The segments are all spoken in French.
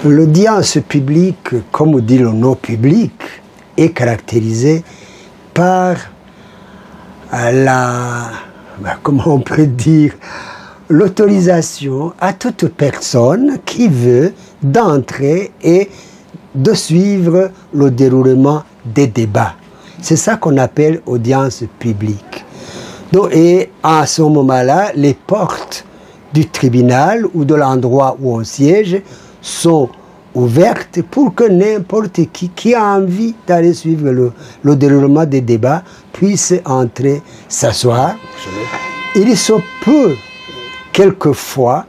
L'audience publique, comme dit le nom public, est caractérisée par comment on peut dire, l'autorisation à toute personne qui veut d'entrer et de suivre le déroulement des débats. C'est ça qu'on appelle audience publique. Donc, et à ce moment-là, les portes du tribunal ou de l'endroit où on siège sont ouvertes pour que n'importe qui a envie d'aller suivre le déroulement des débats puisse entrer s'asseoir. Il se peut quelquefois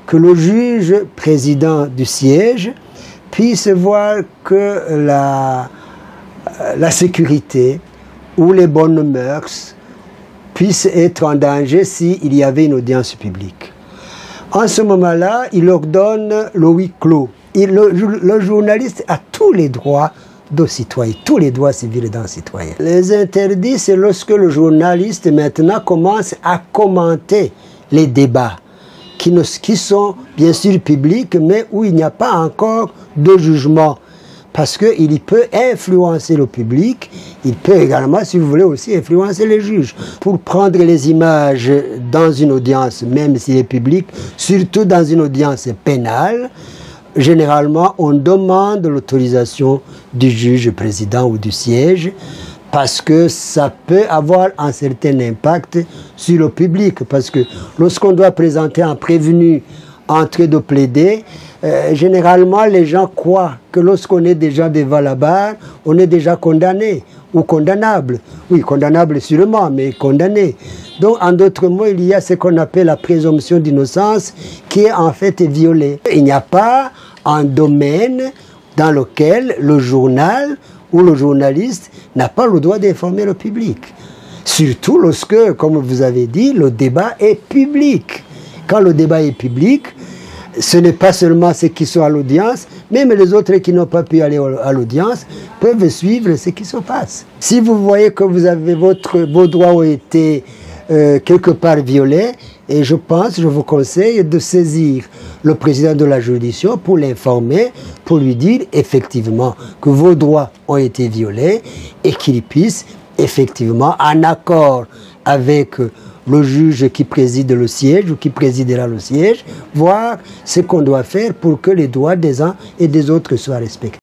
que le juge président du siège puisse voir que la sécurité ou les bonnes mœurs puissent être en danger s'il y avait une audience publique. En ce moment-là, il ordonne le huis clos. Le journaliste a tous les droits de citoyen, tous les droits civils d'un citoyen. Les interdits, c'est lorsque le journaliste maintenant commence à commenter les débats qui sont bien sûr publics, mais où il n'y a pas encore de jugement. Parce qu'il peut influencer le public, il peut également, si vous voulez, aussi influencer les juges. Pour prendre les images dans une audience, même s'il est public, surtout dans une audience pénale, généralement, on demande l'autorisation du juge président ou du siège, parce que ça peut avoir un certain impact sur le public. Parce que lorsqu'on doit présenter un prévenu en train de plaider, généralement les gens croient que lorsqu'on est déjà devant la barre, on est déjà condamné ou condamnable. Oui, condamnable sûrement, mais condamné. Donc, en d'autres mots, il y a ce qu'on appelle la présomption d'innocence qui est en fait violée. Il n'y a pas un domaine dans lequel le journal ou le journaliste n'a pas le droit d'informer le public. Surtout lorsque, comme vous avez dit, le débat est public. Quand le débat est public, ce n'est pas seulement ceux qui sont à l'audience, même les autres qui n'ont pas pu aller à l'audience peuvent suivre ce qui se passe. Si vous voyez que vos droits ont été quelque part violés, et je vous conseille de saisir le président de la juridiction pour l'informer, pour lui dire effectivement que vos droits ont été violés et qu'il puisse effectivement, en accord avec le juge qui préside le siège ou qui présidera le siège, voir ce qu'on doit faire pour que les droits des uns et des autres soient respectés.